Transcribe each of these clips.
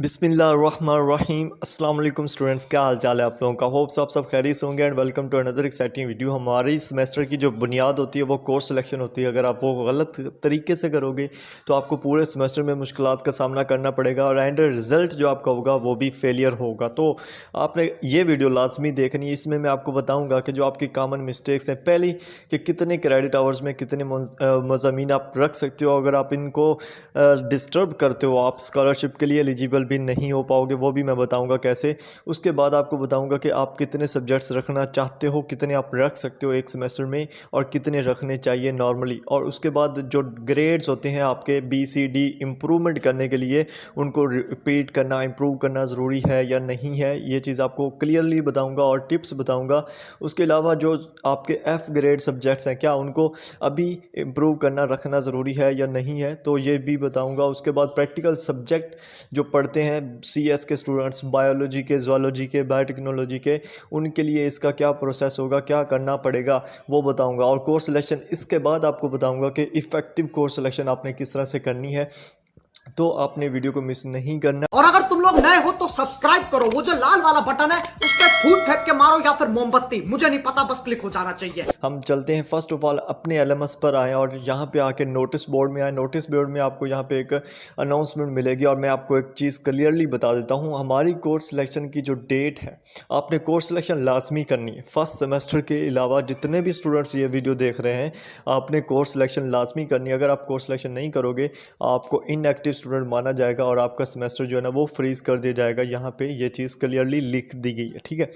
बिस्मिल्लाहिर्रहमानिर्रहीम अस्सलाम वालेकुम स्टूडेंट्स, क्या हाल चाल है आप लोगों का। होप्स आप सब खैरियत से होंगे and welcome to another exciting video. हमारी सेमेस्टर की जो बुनियाद होती है वो कोर्स सिलेक्शन होती है। अगर आप वो गलत तरीके से करोगे तो आपको पूरे सेमेस्टर में मुश्किलात का सामना करना पड़ेगा और एंड रिज़ल्ट जो आपका होगा वो भी फेलियर होगा। तो आपने ये वीडियो लाजमी देखनी है। इसमें मैं आपको बताऊँगा कि जो आपकी कॉमन मिस्टेक्स हैं, पहली कि कितने क्रेडिट आवर्स में कितने मज़ामीन आप रख सकते हो। अगर आप इनको डिस्टर्ब करते हो आप स्कॉलरशिप के लिए एलिजिबल भी नहीं हो पाओगे, वो भी मैं बताऊंगा कैसे। उसके बाद आपको बताऊंगा कि आप कितने सब्जेक्ट्स रखना चाहते हो, कितने आप रख सकते हो एक सेमेस्टर में और कितने रखने चाहिए नॉर्मली। और उसके बाद जो ग्रेड्स होते हैं आपके BCD इम्प्रूवमेंट करने के लिए, उनको रिपीट करना इम्प्रूव करना ज़रूरी है या नहीं है, ये चीज़ आपको क्लियरली बताऊँगा और टिप्स बताऊँगा। उसके अलावा जो आपके F ग्रेड सब्जेक्ट्स हैं, क्या उनको अभी इम्प्रूव करना रखना ज़रूरी है या नहीं है, तो ये भी बताऊँगा। उसके बाद प्रैक्टिकल सब्जेक्ट जो पढ़ते हैं CS के स्टूडेंट्स, बायोलॉजी के, ज़ूलॉजी के, बायोटेक्नोलॉजी के, उनके लिए इसका क्या प्रोसेस होगा, क्या करना पड़ेगा, वो बताऊंगा। और कोर्स सिलेक्शन इसके बाद आपको बताऊंगा कि इफ़ेक्टिव कोर्स सिलेक्शन आपने किस तरह से करनी है। तो आपने वीडियो को मिस नहीं करना। और अगर तुम लोग नए हो तो सब्सक्राइब करो, वो जो लाल वाला बटन है उस पर फूट फेंक के मारो या फिर मोमबत्ती, मुझे नहीं पता, बस क्लिक हो जाना चाहिए। हम चलते हैं फर्स्ट ऑफ ऑल अपने LMS पर आए और यहाँ पे आके नोटिस बोर्ड में आए। नोटिस बोर्ड में आपको यहाँ पे एक अनाउंसमेंट मिलेगी और मैं आपको एक चीज़ क्लियरली बता देता हूँ। हमारी कोर्स सिलेक्शन की जो डेट है, आपने कोर्स सिलेक्शन लाजमी करनी है। फर्स्ट सेमेस्टर के अलावा जितने भी स्टूडेंट्स ये वीडियो देख रहे हैं, आपने कोर्स सिलेक्शन लाजमी करनी है। अगर आप कोर्स सिलेक्शन नहीं करोगे आपको इनएक्टिव स्टूडेंट माना जाएगा और आपका सेमेस्टर जो है ना वो फ्रीज़ कर दिया जाएगा। यहाँ पे ये चीज़ क्लियरली लिख दी गई है, ठीक है।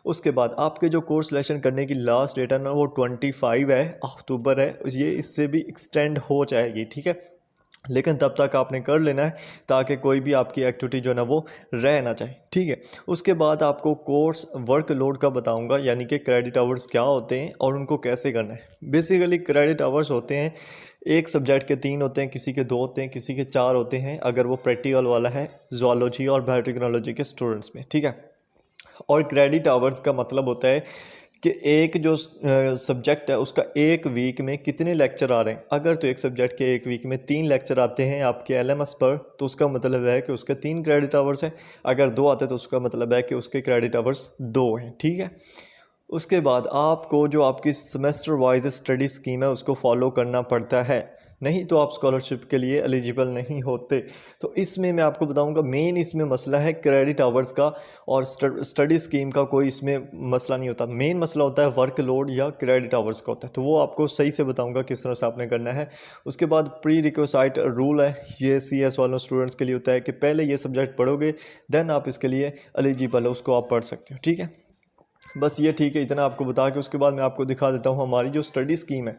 उसके बाद आपके जो कोर्स सिलेक्शन करने की लास्ट डेट है ना वो 25 है, अक्टूबर है। ये इससे भी एक्सटेंड हो जाएगी, ठीक है। लेकिन तब तक आपने कर लेना है ताकि कोई भी आपकी एक्टिविटी जो है ना वो रह ना जाए, ठीक है। उसके बाद आपको कोर्स वर्कलोड का बताऊंगा, यानी कि क्रेडिट आवर्स क्या होते हैं और उनको कैसे करना है। बेसिकली क्रेडिट आवर्स होते हैं, एक सब्जेक्ट के 3 होते हैं, किसी के 2 होते हैं, किसी के 4 होते हैं अगर वो प्रैक्टिकल वाला है ज़ूलॉजी और बायोटेक्नोलॉजी के स्टूडेंट्स में, ठीक है। और क्रेडिट आवर्स का मतलब होता है कि एक जो सब्जेक्ट है उसका एक वीक में कितने लेक्चर आ रहे हैं। अगर तो एक सब्जेक्ट के एक वीक में 3 लेक्चर आते हैं आपके LMS पर, तो उसका मतलब है कि उसके 3 क्रेडिट आवर्स हैं। अगर 2 आते हैं तो उसका मतलब है कि उसके क्रेडिट आवर्स 2 हैं, ठीक है। उसके बाद आपको जो आपकी सेमेस्टर वाइज स्टडी स्कीम है उसको फॉलो करना पड़ता है, नहीं तो आप स्कॉलरशिप के लिए एलिजिबल नहीं होते। तो इसमें मैं आपको बताऊंगा मेन इसमें मसला है क्रेडिट आवर्स का, और स्टडी स्कीम का कोई इसमें मसला नहीं होता। मेन मसला होता है वर्कलोड या क्रेडिट आवर्स का होता है, तो वो आपको सही से बताऊंगा किस तरह से आपने करना है। उसके बाद प्री रिक्विसाइट रूल है, ये CS वालों स्टूडेंट्स के लिए होता है कि पहले ये सब्जेक्ट पढ़ोगे देन आप इसके लिए एलिजिबल है, उसको आप पढ़ सकते हो, ठीक है। बस ये ठीक है, इतना आपको बता के उसके बाद मैं आपको दिखा देता हूँ हमारी जो स्टडी स्कीम है,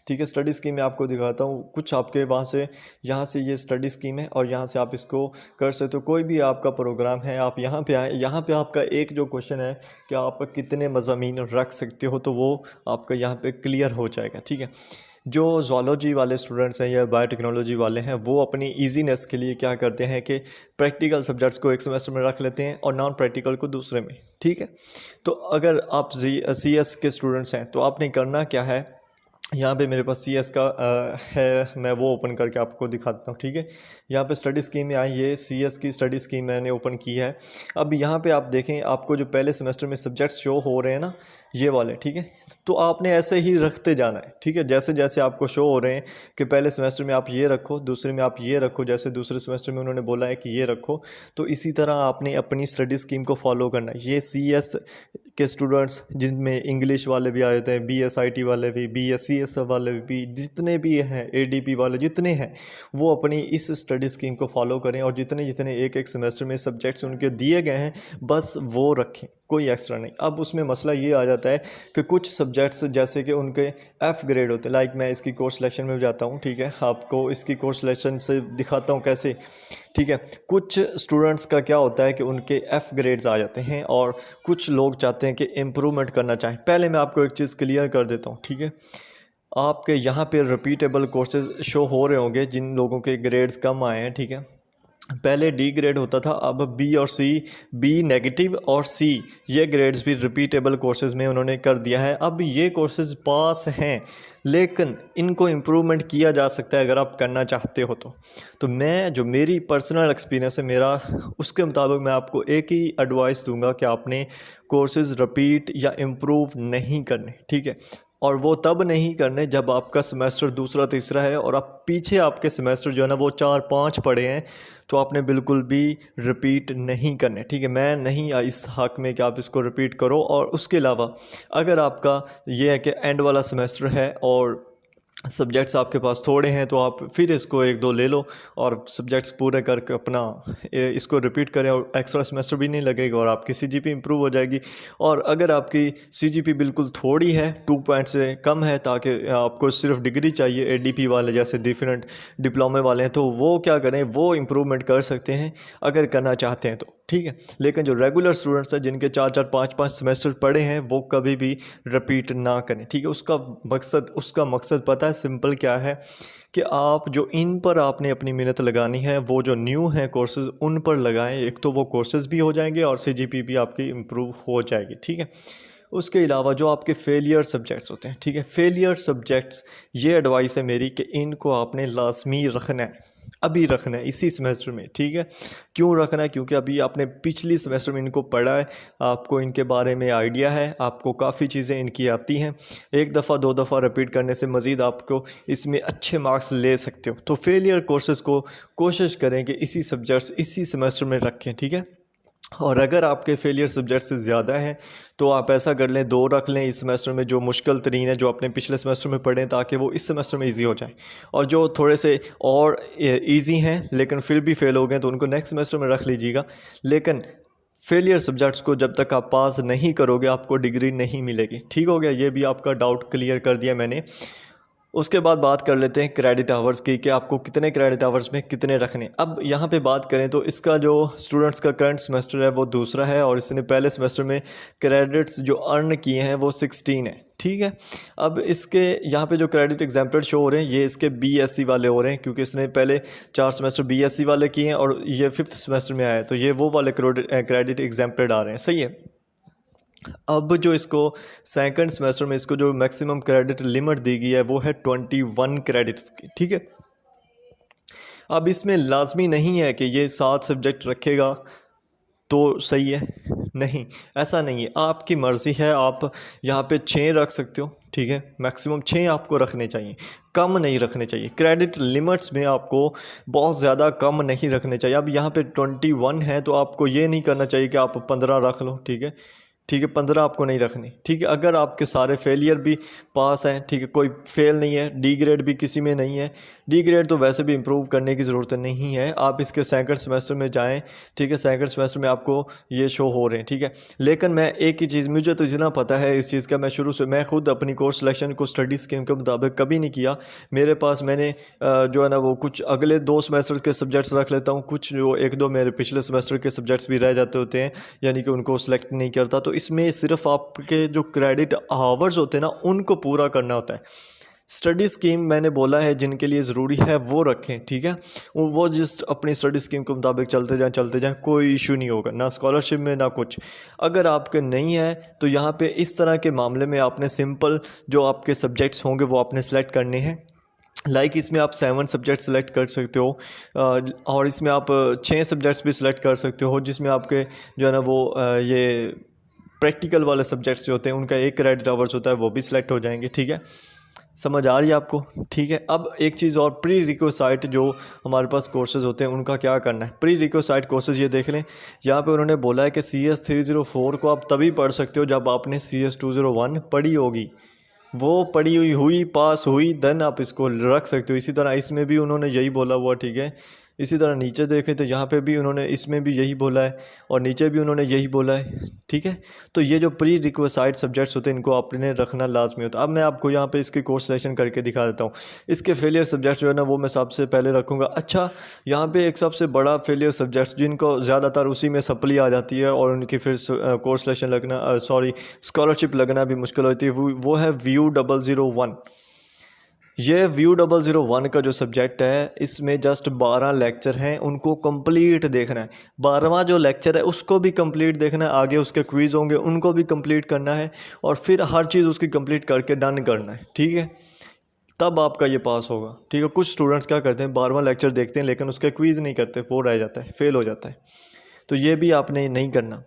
ठीक है। स्टडी स्कीम में आपको दिखाता हूँ कुछ आपके वहाँ से, यहाँ से ये स्टडी स्कीम है और यहाँ से आप इसको कर सकते हो। कोई भी आपका प्रोग्राम है आप यहाँ पे आए, यहाँ पे आपका एक जो क्वेश्चन है कि आप कितने मज़ामीन रख सकते हो, तो वो आपका यहाँ पे क्लियर हो जाएगा, ठीक है। जो ज़ूलॉजी वाले स्टूडेंट्स हैं या बायोटेक्नोलॉजी वाले हैं वो अपनी ईजीनेस के लिए क्या करते हैं कि प्रैक्टिकल सब्जेक्ट्स को एक सेमेस्टर में रख लेते हैं और नॉन प्रैक्टिकल को दूसरे में, ठीक है। तो अगर आप CS के स्टूडेंट्स हैं तो आपने करना क्या है, यहाँ पे मेरे पास CS का है, मैं वो ओपन करके आपको दिखा देता हूँ, ठीक है। यहाँ पे स्टडी स्कीम में आई, ये CS की स्टडी स्कीम मैंने ओपन की है। अब यहाँ पे आप देखें आपको जो पहले सेमेस्टर में सब्जेक्ट्स शो हो रहे हैं ना, ये वाले, ठीक है। तो आपने ऐसे ही रखते जाना है, ठीक है। जैसे जैसे आपको शो हो रहे हैं कि पहले सेमेस्टर में आप ये रखो, दूसरे में आप ये रखो, जैसे दूसरे सेमेस्टर में उन्होंने बोला है कि ये रखो, तो इसी तरह आपने अपनी स्टडी स्कीम को फॉलो करना है। ये CS के स्टूडेंट्स जिनमें इंग्लिश वाले भी आए थे, BSIT वाले भी, BSCS वाले भी, जितने भी हैं, ADP वाले जितने हैं, वो अपनी इस स्टडी स्कीम को फॉलो करें और जितने जितने एक एक सेमेस्टर में सब्जेक्ट्स उनके दिए गए हैं बस वो रखें, कोई एक्स्ट्रा नहीं। अब उसमें मसला ये आ जाता है कि कुछ सब्जेक्ट्स जैसे कि उनके F ग्रेड होते हैं, लाइक मैं इसकी कोर्स सिलेक्शन में जाता हूँ, ठीक है। आपको इसकी कोर्स सिलेक्शन से दिखाता हूँ कैसे, ठीक है। कुछ स्टूडेंट्स का क्या होता है कि उनके F ग्रेड्स आ जाते हैं और कुछ लोग चाहते हैं कि इम्प्रूवमेंट करना चाहें। पहले मैं आपको एक चीज़ क्लियर कर देता हूँ, ठीक है। आपके यहाँ पे रिपीटेबल कोर्सेज शो हो रहे होंगे जिन लोगों के ग्रेड्स कम आए हैं, ठीक है। पहले डी ग्रेड होता था, अब बी और सी, बी नेगेटिव और सी ये ग्रेड्स भी रिपीटेबल कोर्सेज़ में उन्होंने कर दिया है। अब ये कोर्सेज़ पास हैं, लेकिन इनको इम्प्रूवमेंट किया जा सकता है अगर आप करना चाहते हो तो मैं जो मेरी पर्सनल एक्सपीरियंस है मेरा, उसके मुताबिक मैं आपको एक ही एडवाइस दूंगा कि आपने कोर्सेज़ रिपीट या इम्प्रूव नहीं करने, ठीक है। और वो तब नहीं करने जब आपका सेमेस्टर दूसरा तीसरा है और आप पीछे आपके सेमेस्टर जो है ना वो 4-5 पढ़े हैं, तो आपने बिल्कुल भी रिपीट नहीं करने, ठीक है। मैं नहीं इस हक़ में कि आप इसको रिपीट करो। और उसके अलावा अगर आपका ये है कि एंड वाला सेमेस्टर है और सब्जेक्ट्स आपके पास थोड़े हैं, तो आप फिर इसको 1-2 ले लो और सब्जेक्ट्स पूरे करके अपना इसको रिपीट करें और एक्स्ट्रा सेमेस्टर भी नहीं लगेगा और आपकी सीजीपी इंप्रूव हो जाएगी। और अगर आपकी सीजीपी बिल्कुल थोड़ी है, 2 पॉइंट से कम है, ताकि आपको सिर्फ डिग्री चाहिए, एडीपी वाले जैसे डिफरेंट डिप्लोमे वाले हैं, तो वो क्या करें, वो इम्प्रूवमेंट कर सकते हैं अगर करना चाहते हैं तो, ठीक है। लेकिन जो रेगुलर स्टूडेंट्स हैं जिनके 4-4 5-5 सेमेस्टर पढ़े हैं, वो कभी भी रिपीट ना करें, ठीक है। उसका मकसद पता है सिंपल क्या है कि आप जो इन पर आपने अपनी मेहनत लगानी है, वो जो न्यू हैं कोर्सेज़ उन पर लगाएं। एक तो वो कोर्सेज़ भी हो जाएंगे और सीजीपी भी आपकी इम्प्रूव हो जाएगी, ठीक है। उसके अलावा जो आपके फेलियर सब्जेक्ट्स होते हैं, ठीक है, फेलियर सब्जेक्ट्स, ये एडवाइस है मेरी कि इनको आपने लाजमी रखना है, अभी रखना है इसी सेमेस्टर में, ठीक है। क्यों रखना है? क्योंकि अभी आपने पिछली सेमेस्टर में इनको पढ़ा है, आपको इनके बारे में आइडिया है, आपको काफ़ी चीज़ें इनकी आती हैं। एक दफ़ा 2 दफ़ा रिपीट करने से मज़ीद आपको इसमें अच्छे मार्क्स ले सकते हो। तो फेलियर कोर्सेज़ को कोशिश करें कि इसी सब्जेक्ट्स इसी सेमेस्टर में रखें, ठीक है। और अगर आपके फेलियर सब्जेक्ट से ज़्यादा है तो आप ऐसा कर लें, 2 रख लें इस सेमेस्टर में, जो मुश्किल तरीन है, जो अपने पिछले सेमेस्टर में पढ़ें, ताकि वो इस सेमेस्टर में इजी हो जाए। और जो थोड़े से और इजी हैं लेकिन फिर भी फेल हो गए, तो उनको नेक्स्ट सेमेस्टर में रख लीजिएगा। लेकिन फेलियर सब्जेक्ट्स को जब तक आप पास नहीं करोगे, आपको डिग्री नहीं मिलेगी, ठीक हो गया। ये भी आपका डाउट क्लियर कर दिया मैंने। उसके बाद बात कर लेते हैं क्रेडिट आवर्स की, कि आपको कितने क्रेडिट आवर्स में कितने रखने। अब यहाँ पे बात करें तो इसका जो स्टूडेंट्स का करंट सेमेस्टर है वो दूसरा है, और इसने पहले सेमेस्टर में क्रेडिट्स जो अर्न किए हैं वो 16 है, ठीक है। अब इसके यहाँ पे जो क्रेडिट एग्जाम्पल शो हो रहे हैं, ये इसके बीएससी वाले हो रहे हैं, क्योंकि इसने पहले 4 सेमेस्टर बीएससी वाले किए हैं और ये 5th सेमेस्टर में आया है, तो ये वो वाले क्रेडिट एग्जाम्पल आ रहे हैं, सही है। अब जो इसको सेकंड सेमेस्टर में इसको जो मैक्सिमम क्रेडिट लिमिट दी गई है वो है 21 क्रेडिट्स की, ठीक है। अब इसमें लाजमी नहीं है कि ये 7 सब्जेक्ट रखेगा तो सही है, नहीं, ऐसा नहीं है, आपकी मर्ज़ी है। आप यहाँ पे 6 रख सकते हो, ठीक है, मैक्सिमम 6 आपको रखने चाहिए, कम नहीं रखने चाहिए। क्रेडिट लिमिट्स में आपको बहुत ज़्यादा कम नहीं रखने चाहिए। अब यहाँ पे 21 है, तो आपको ये नहीं करना चाहिए कि आप 15 रख लो, ठीक है, ठीक है, 15 आपको नहीं रखनी, ठीक है। अगर आपके सारे फेलियर भी पास हैं, ठीक है, कोई फेल नहीं है, डी ग्रेड भी किसी में नहीं है, डी ग्रेड तो वैसे भी इम्प्रूव करने की ज़रूरत नहीं है, आप इसके सेकंड सेमेस्टर में जाएं, ठीक है, सेकंड सेमेस्टर में आपको ये शो हो रहे हैं, ठीक है। लेकिन मैं एक ही चीज़, मुझे तो इतना पता है इस चीज़ का, मैं शुरू से, मैं खुद अपनी कोर्स सिलेक्शन को स्टडी स्कीम के मुताबिक कभी नहीं किया। मेरे पास मैंने जो है ना वो कुछ अगले 2 सेमेस्टर के सब्जेक्ट्स रख लेता हूँ, कुछ जो 1-2 मेरे पिछले सेमेस्टर के सब्जेक्ट्स भी रह जाते होते हैं, यानी कि उनको सेलेक्ट नहीं करता। तो इसमें सिर्फ आपके जो क्रेडिट आवर्स होते हैं ना उनको पूरा करना होता है। स्टडी स्कीम मैंने बोला है जिनके लिए ज़रूरी है वो रखें, ठीक है, वो जस्ट अपनी स्टडी स्कीम के मुताबिक चलते जाएं, कोई इशू नहीं होगा, ना स्कॉलरशिप में ना कुछ। अगर आपके नहीं है तो यहाँ पे इस तरह के मामले में आपने सिंपल जो आपके सब्जेक्ट्स होंगे वो आपने सेलेक्ट करने हैं। इसमें आप 7 सब्जेक्ट सेलेक्ट कर सकते हो, और इसमें आप 6 सब्जेक्ट्स भी सिलेक्ट कर सकते हो, जिसमें आपके जो है ना वो ये प्रैक्टिकल वाले सब्जेक्ट्स जो होते हैं उनका 1 क्रेडिट आवर्स होता है, वो भी सिलेक्ट हो जाएंगे, ठीक है। समझ आ रही है आपको, ठीक है। अब एक चीज़ और, प्री रिक्विसाइट जो हमारे पास कोर्सेज़ होते हैं उनका क्या करना है। प्री रिक्विसाइट कोर्सेज़ ये देख लें, यहाँ पे उन्होंने बोला है कि CS 304 को आप तभी पढ़ सकते हो जब आपने CS 201 पढ़ी होगी, वो पढ़ी हुई पास हुई, देन आप इसको रख सकते हो। इसी तरह इसमें भी उन्होंने यही बोला हुआ, ठीक है। इसी तरह नीचे देखें तो यहाँ पे भी उन्होंने, इसमें भी यही बोला है और नीचे भी उन्होंने यही बोला है, ठीक है। तो ये जो प्री रिक्विसाइट सब्जेक्ट्स होते हैं इनको आपने रखना लाजमी होता है। अब मैं आपको यहाँ पे इसके कोर्स सिलेक्शन करके दिखा देता हूँ। इसके फेलियर सब्जेक्ट्स जो है ना वो मैं सबसे पहले रखूँगा। अच्छा, यहाँ पे एक सबसे बड़ा फेलियर सब्जेक्ट्स जिनको ज़्यादातर उसी में सप्ली आ जाती है और उनकी फिर कोर्स सिलेक्शन लगना, स्कॉलरशिप लगना भी मुश्किल होती है, वो है VU 001। ये व्यू 001 का जो सब्जेक्ट है इसमें जस्ट 12 लेक्चर हैं, उनको कंप्लीट देखना है। 12वां जो लेक्चर है उसको भी कंप्लीट देखना है, आगे उसके क्विज़ होंगे उनको भी कंप्लीट करना है और फिर हर चीज़ उसकी कंप्लीट करके डन करना है, ठीक है। तब आपका ये पास होगा, ठीक है। कुछ स्टूडेंट्स क्या करते हैं 12वां लेक्चर देखते हैं लेकिन उसके क्विज़ नहीं करते, वो रह जाता है, फेल हो जाता है। तो ये भी आपने नहीं करना।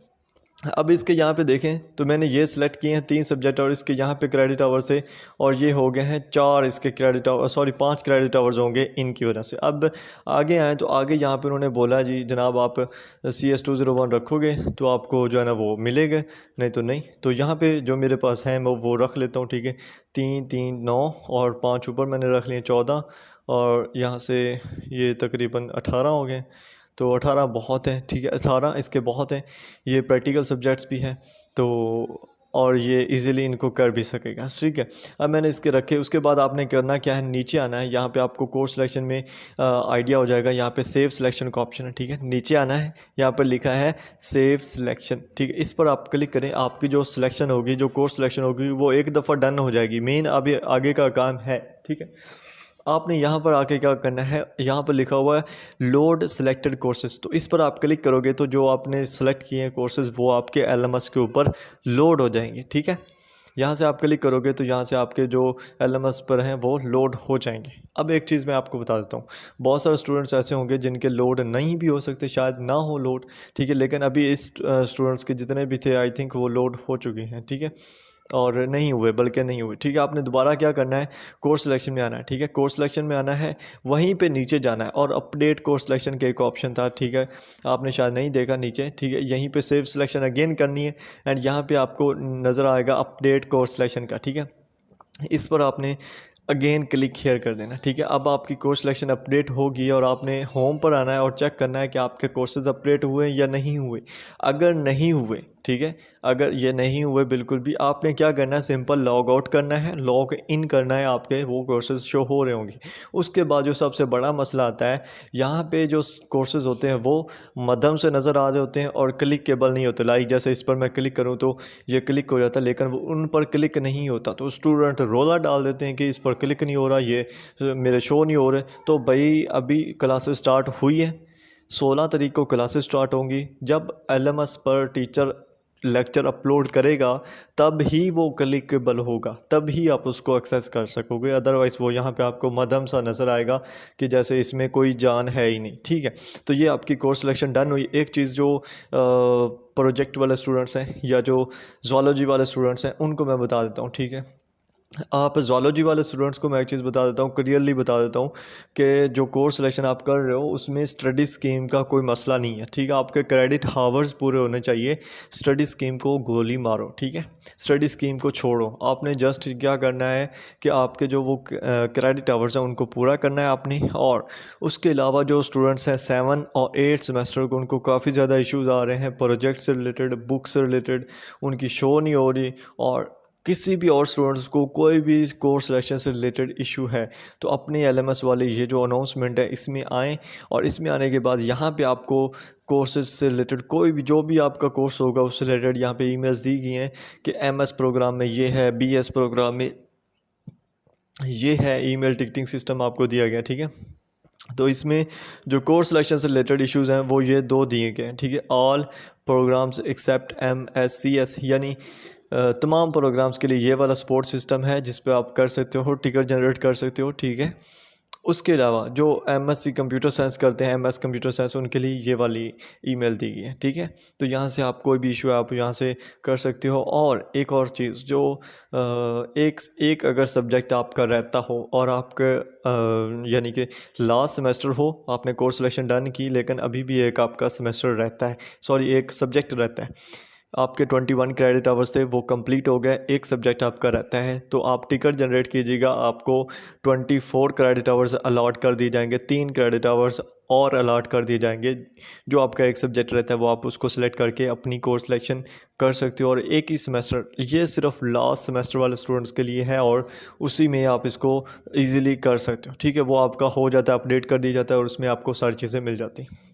अब इसके यहाँ पे देखें तो मैंने ये सिलेक्ट किए हैं 3 सब्जेक्ट और इसके यहाँ पे क्रेडिट आवर्स थे और ये हो गए हैं 4 इसके credit hour, sorry 5 credit hours होंगे इनकी वजह से। अब आगे आए तो आगे यहाँ पे उन्होंने बोला जी जनाब आप CS201 रखोगे तो आपको जो है ना वो मिलेगा, नहीं तो नहीं। तो यहाँ पे जो मेरे पास हैं मैं वो रख लेता हूँ, ठीक है। 3 3 9 और 5 ऊपर मैंने रख लिए 14 और यहाँ से ये तकरीबन 18 हो गए। तो 18 बहुत है, ठीक है, 18 इसके बहुत हैं। ये प्रैक्टिकल सब्जेक्ट्स भी हैं तो और ये इजीली इनको कर भी सकेगा, ठीक है। अब मैंने इसके रखे, उसके बाद आपने करना क्या है, नीचे आना है। यहाँ पे आपको कोर्स सिलेक्शन में आइडिया हो जाएगा, यहाँ पे सेव सिलेक्शन का ऑप्शन है, ठीक है। नीचे आना है, यहाँ पर लिखा है सेव सिलेक्शन, ठीक है। इस पर आप क्लिक करें, आपकी जो सिलेक्शन होगी, जो कोर्स सिलेक्शन होगी वो एक दफ़ा डन हो जाएगी। मेन अभी आगे का काम है, ठीक है। आपने यहाँ पर आके क्या करना है, यहाँ पर लिखा हुआ है लोड सिलेक्टेड कोर्सेज, तो इस पर आप क्लिक करोगे तो जो आपने सेलेक्ट किए हैं कोर्सेज वो आपके LMS के ऊपर लोड हो जाएंगे, ठीक है। यहाँ से आप क्लिक करोगे तो यहाँ से आपके जो LMS पर हैं वो लोड हो जाएंगे। अब एक चीज़ मैं आपको बता देता हूँ, बहुत सारे स्टूडेंट्स ऐसे होंगे जिनके लोड नहीं भी हो सकते, शायद ना हो लोड, ठीक है। लेकिन अभी इस स्टूडेंट्स के जितने भी थे आई थिंक वो लोड हो चुके हैं, ठीक है, और नहीं हुए, बल्कि नहीं हुए, ठीक है। आपने दोबारा क्या करना है, कोर्स सिलेक्शन में आना है, ठीक है। कोर्स सिलेक्शन में आना है, वहीं पे नीचे जाना है और अपडेट कोर्स सिलेक्शन का एक ऑप्शन था, ठीक है, आपने शायद नहीं देखा नीचे, ठीक है। यहीं पे सेव सिलेक्शन अगेन करनी है एंड यहाँ पे आपको नज़र आएगा अपडेट कोर्स सिलेक्शन का, ठीक है। इस पर आपने अगेन क्लिक हेयर कर देना, ठीक है। अब आपकी कोर्स सिलेक्शन अपडेट होगी और आपने होम पर आना है और चेक करना है कि आपके कोर्सेज अपडेट हुए या नहीं हुए। अगर नहीं हुए, ठीक है, अगर ये नहीं हुए बिल्कुल भी, आपने क्या करना है, सिंपल लॉग आउट करना है, लॉग इन करना है, आपके वो कोर्सेज शो हो रहे होंगे। उसके बाद जो सबसे बड़ा मसला आता है, यहाँ पे जो कोर्सेज होते हैं वो मध्यम से नज़र आ रहे होते हैं और क्लिकेबल नहीं होते। लाइक जैसे इस पर मैं क्लिक करूँ तो ये क्लिक हो जाता है लेकिन वो उन पर क्लिक नहीं होता, तो स्टूडेंट रोला डाल देते हैं कि इस पर क्लिक नहीं हो रहा, ये मेरे शो नहीं हो रहे। तो भाई अभी क्लासेस स्टार्ट हुई है, 16 तारीख को क्लासेस स्टार्ट होंगी। जब LMS पर टीचर लेक्चर अपलोड करेगा तब ही वो क्लिकेबल होगा, तब ही आप उसको एक्सेस कर सकोगे, अदरवाइज़ वो यहाँ पे आपको मध्यम सा नज़र आएगा कि जैसे इसमें कोई जान है ही नहीं, ठीक है। तो ये आपकी कोर्स सिलेक्शन डन हुई। एक चीज़ जो प्रोजेक्ट वाले स्टूडेंट्स हैं या जो ज़ूलॉजी वाले स्टूडेंट्स हैं उनको मैं बता देता हूँ, ठीक है। आप ज़ूलॉजी वाले स्टूडेंट्स को मैं एक चीज़ बता देता हूँ, क्लियरली बता देता हूँ कि जो कोर्स सिलेक्शन आप कर रहे हो उसमें स्टडी स्कीम का कोई मसला नहीं है, ठीक है। आपके क्रेडिट हावर्स पूरे होने चाहिए, स्टडी स्कीम को गोली मारो, ठीक है, स्टडी स्कीम को छोड़ो। आपने जस्ट क्या करना है कि आपके जो वो क्रेडिट हावर्स हैं उनको पूरा करना है आपने। और उसके अलावा जो स्टूडेंट्स हैं 7 और 8 सेमेस्टर को, उनको काफ़ी ज़्यादा इश्यूज़ आ रहे हैं प्रोजेक्ट से रिलेटेड, बुक से रिलेटेड, उनकी शो नहीं हो रही, और किसी भी और स्टूडेंट्स को कोई भी कोर्स सिलेक्शन से रिलेटेड इशू है तो अपने LMS वाले ये जो अनाउंसमेंट है इसमें आएँ, और इसमें आने के बाद यहाँ पे आपको कोर्सेज से रिलेटेड कोई भी जो भी आपका कोर्स होगा उससे रिलेटेड यहाँ पे ईमेल्स दी गई हैं कि MS प्रोग्राम में ये है, BS प्रोग्राम में ये है, ईमेल टिकटिंग सिस्टम आपको दिया गया, ठीक है। तो इसमें जो कोर्स सिलेक्शन से रिलेटेड इश्यूज़ हैं वो ये 2 दिए गए हैं, ठीक है। ऑल प्रोग्राम्स एक्सेप्ट MSCS, यानी तमाम प्रोग्राम्स के लिए ये वाला सपोर्ट सिस्टम है जिस पे आप कर सकते हो, टिकट जनरेट कर सकते हो, ठीक है। उसके अलावा जो MSc कंप्यूटर साइंस करते हैं, MS कंप्यूटर साइंस, उनके लिए ये वाली ईमेल दी गई है, ठीक है। तो यहाँ से आप कोई भी इशू है आप यहाँ से कर सकते हो। और एक और चीज़ जो एक अगर सब्जेक्ट आपका रहता हो और आपका यानी कि लास्ट सेमेस्टर हो, आपने कोर्स सिलेक्शन डन की लेकिन अभी भी एक आपका सेमेस्टर रहता है, सॉरी एक सब्जेक्ट रहता है, आपके 21 क्रेडिट आवर्स थे वो कंप्लीट हो गए, एक सब्जेक्ट आपका रहता है, तो आप टिकट जनरेट कीजिएगा, आपको 24 क्रेडिट आवर्स अलॉट कर दिए जाएंगे, 3 क्रेडिट आवर्स और अलॉट कर दिए जाएंगे। जो आपका एक सब्जेक्ट रहता है वो आप उसको सिलेक्ट करके अपनी कोर्स सिलेक्शन कर सकते हो। और एक ही सेमेस्टर, ये सिर्फ लास्ट सेमेस्टर वाले स्टूडेंट्स के लिए है और उसी में आप इसको ईज़िली कर सकते हो, ठीक है। वो आपका हो जाता है, अपडेट कर दिया जाता है और उसमें आपको सारी चीज़ें मिल जाती हैं।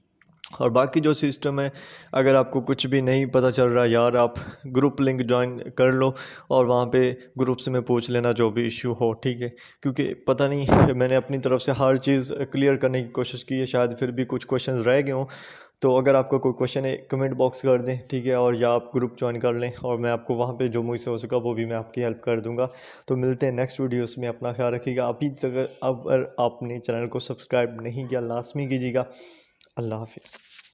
और बाकी जो सिस्टम है, अगर आपको कुछ भी नहीं पता चल रहा यार, आप ग्रुप लिंक ज्वाइन कर लो और वहाँ पे ग्रुप्स में पूछ लेना जो भी इश्यू हो, ठीक है। क्योंकि पता नहीं, मैंने अपनी तरफ से हर चीज़ क्लियर करने की कोशिश की है, शायद फिर भी कुछ क्वेश्चन रह गए हों। तो अगर आपका कोई क्वेश्चन है कमेंट बॉक्स कर दें, ठीक है, और या आप ग्रुप ज्वाइन कर लें और मैं आपको वहाँ पे जो मुझसे हो सका वो भी मैं आपकी हेल्प कर दूँगा। तो मिलते हैं नेक्स्ट वीडियोस में, अपना ख्याल रखिएगा। अभी तक अगर आपने चैनल को सब्सक्राइब नहीं किया लाजमी कीजिएगा। अल्लाह हाफिज़।